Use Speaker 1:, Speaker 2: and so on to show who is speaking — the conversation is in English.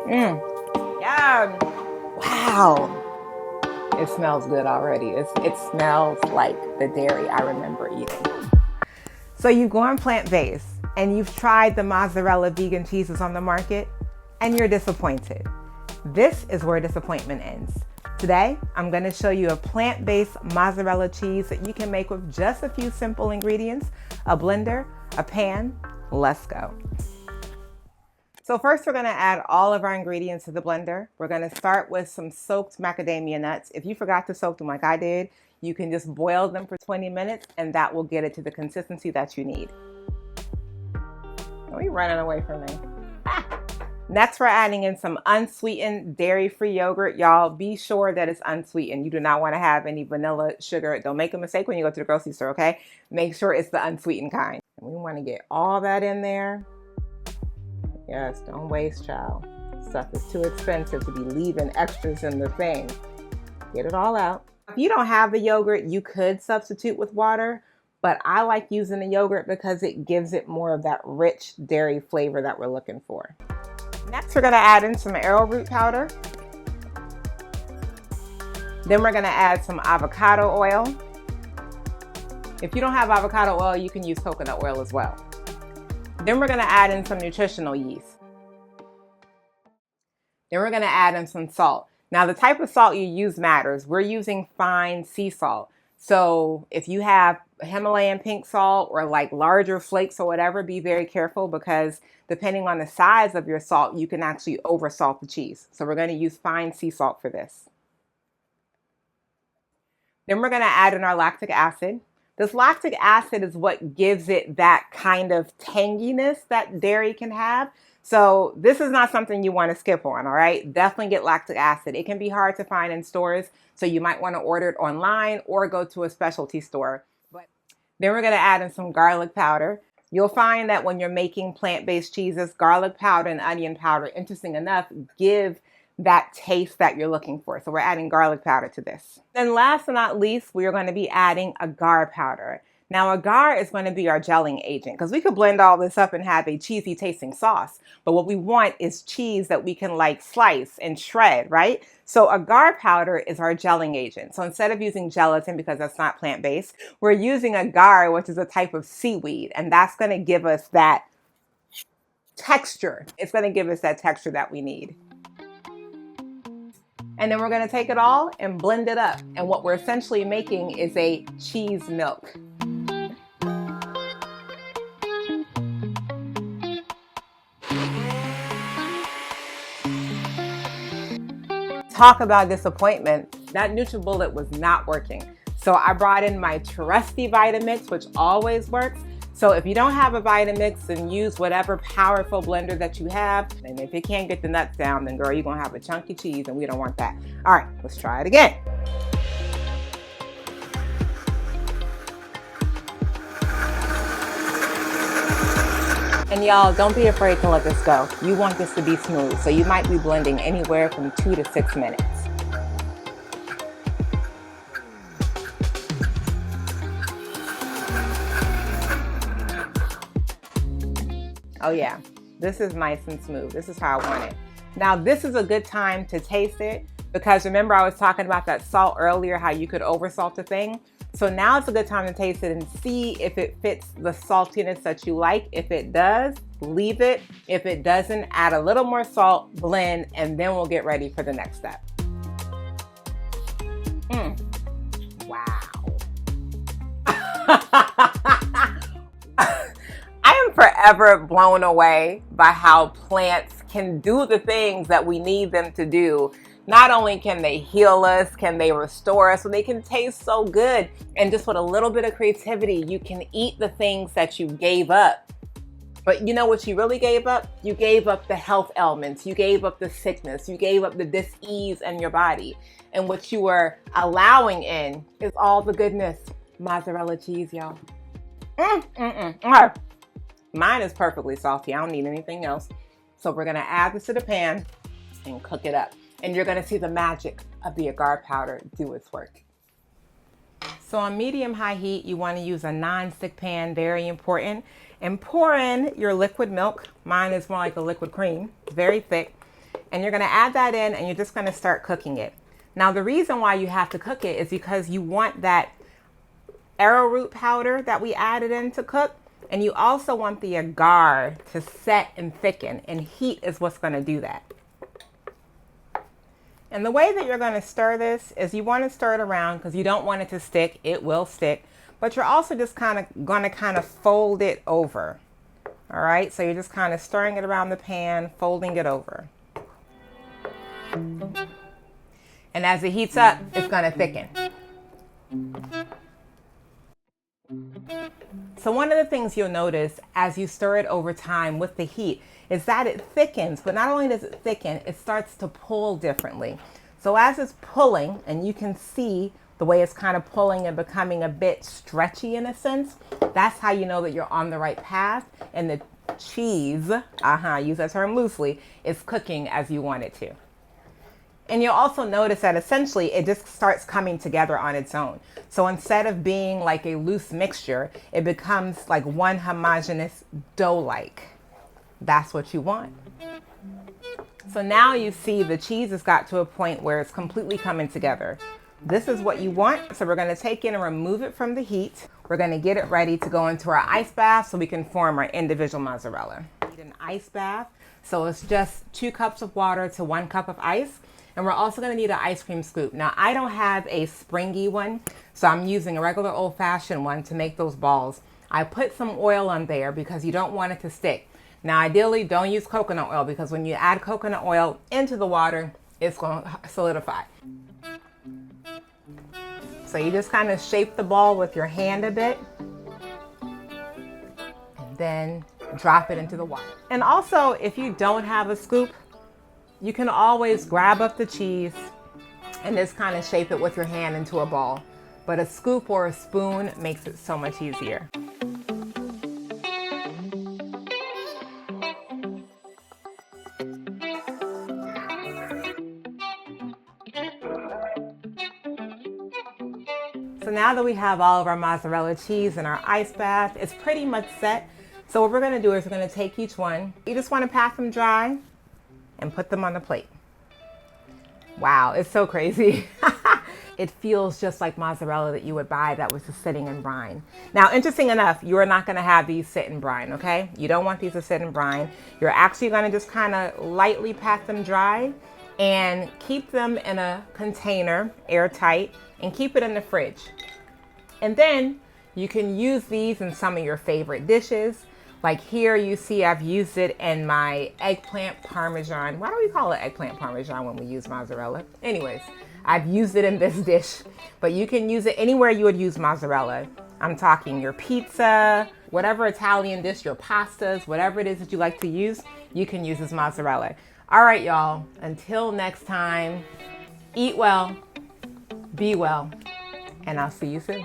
Speaker 1: Yeah. Wow. It smells good already. It smells like the dairy I remember eating. So you've gone plant-based and you've tried the mozzarella vegan cheeses on the market and you're disappointed. This is where disappointment ends. Today, I'm going to show you a plant-based mozzarella cheese that you can make with just a few simple ingredients, a blender, a pan. Let's go. So first we're going to add all of our ingredients to the blender. We're going to start with some soaked macadamia nuts. If you forgot to soak them like I did, you can just boil them for 20 minutes and that will get it to the consistency that you need. Are you running away from me? Next, we're adding in some unsweetened dairy-free yogurt. Y'all, be sure that it's unsweetened. You do not want to have any vanilla sugar. Don't make a mistake when you go to the grocery store, okay? Make sure it's the unsweetened kind. We want to get all that in there. Yes, don't waste, child. Stuff is too expensive to be leaving extras in the thing. Get it all out. If you don't have the yogurt, you could substitute with water, but I like using the yogurt because it gives it more of that rich dairy flavor that we're looking for. Next, we're going to add in some arrowroot powder. Then we're going to add some avocado oil. If you don't have avocado oil, you can use coconut oil as well. Then we're going to add in some nutritional yeast. Then we're going to add in some salt. Now, the type of salt you use matters. We're using fine sea salt. So if you have Himalayan pink salt or like larger flakes or whatever, be very careful because depending on the size of your salt, you can actually oversalt the cheese. So we're going to use fine sea salt for this. Then we're going to add in our lactic acid. This lactic acid is what gives it that kind of tanginess that dairy can have. So this is not something you want to skip on, all right? Definitely get lactic acid. It can be hard to find in stores, so you might want to order it online or go to a specialty store. But then we're going to add in some garlic powder. You'll find that when you're making plant-based cheeses, garlic powder and onion powder, interesting enough, give that taste that you're looking for. So we're adding garlic powder to this. Then last but not least, we are going to be adding agar powder. Now agar is going to be our gelling agent because we could blend all this up and have a cheesy tasting sauce. But what we want is cheese that we can like slice and shred, right? So agar powder is our gelling agent. So instead of using gelatin, because that's not plant-based, we're using agar, which is a type of seaweed. And that's going to give us that texture. It's going to give us that texture that we need. And then we're going to take it all and blend it up. And what we're essentially making is a cheese milk. Talk about disappointment. That NutriBullet was not working. So I brought in my trusty Vitamix, which always works. So if you don't have a Vitamix, then use whatever powerful blender that you have. And if it can't get the nuts down, then girl, you're gonna have a chunky cheese and we don't want that. All right, let's try it again. And y'all, don't be afraid to let this go. You want this to be smooth, so you might be blending anywhere from 2 to 6 minutes. Oh yeah, this is nice and smooth. This is how I want it. Now this is a good time to taste it because remember I was talking about that salt earlier, how you could oversalt the thing. So now it's a good time to taste it and see if it fits the saltiness that you like. If it does, leave it. If it doesn't, add a little more salt, blend, and then we'll get ready for the next step. Wow. I am forever blown away by how plants can do the things that we need them to do. Not only can they heal us, can they restore us, but they can taste so good. And just with a little bit of creativity, you can eat the things that you gave up. But you know what you really gave up? You gave up the health ailments. You gave up the sickness. You gave up the dis-ease in your body. And what you were allowing in is all the goodness. Mozzarella cheese, y'all. Mine is perfectly salty. I don't need anything else. So we're gonna add this to the pan and cook it up. And you're gonna see the magic of the agar powder do its work. So on medium-high heat, you wanna use a non-stick pan, very important. And pour in your liquid milk. Mine is more like a liquid cream, very thick. And you're gonna add that in and you're just gonna start cooking it. Now the reason why you have to cook it is because you want that arrowroot powder that we added in to cook, and you also want the agar to set and thicken, and heat is what's gonna do that. And the way that you're gonna stir this is you wanna stir it around because you don't want it to stick. It will stick, but you're also just gonna fold it over. All right, so you're just kind of stirring it around the pan, folding it over. And as it heats up, it's gonna thicken. So one of the things you'll notice as you stir it over time with the heat is that it thickens, but not only does it thicken, it starts to pull differently. So as it's pulling, and you can see the way it's kind of pulling and becoming a bit stretchy in a sense, that's how you know that you're on the right path and the cheese, use that term loosely, is cooking as you want it to. And you'll also notice that essentially it just starts coming together on its own. So instead of being like a loose mixture, it becomes like one homogeneous dough-like. That's what you want. So now you see the cheese has got to a point where it's completely coming together. This is what you want. So we're gonna take it and remove it from the heat. We're gonna get it ready to go into our ice bath so we can form our individual mozzarella. Need an ice bath. So it's just 2 cups of water to 1 cup of ice. And we're also gonna need an ice cream scoop. Now I don't have a springy one, so I'm using a regular old-fashioned one to make those balls. I put some oil on there because you don't want it to stick. Now ideally don't use coconut oil because when you add coconut oil into the water, it's gonna solidify. So you just kind of shape the ball with your hand a bit and then drop it into the water. And also, if you don't have a scoop, you can always grab up the cheese and just kind of shape it with your hand into a ball. But a scoop or a spoon makes it so much easier. So now that we have all of our mozzarella cheese in our ice bath, it's pretty much set. So what we're gonna do is we're gonna take each one. You just wanna pat them dry and put them on the plate. Wow, it's so crazy. It feels just like mozzarella that you would buy that was just sitting in brine. Now, interesting enough, you are not gonna have these sit in brine, okay? You don't want these to sit in brine. You're actually gonna just kind of lightly pat them dry and keep them in a container, airtight, and keep it in the fridge. And then you can use these in some of your favorite dishes. Like here you see I've used it in my eggplant parmesan. Why do we call it eggplant parmesan when we use mozzarella? Anyways, I've used it in this dish, but you can use it anywhere you would use mozzarella. I'm talking your pizza, whatever Italian dish, your pastas, whatever it is that you like to use, you can use this mozzarella. All right, y'all, until next time, eat well, be well, and I'll see you soon.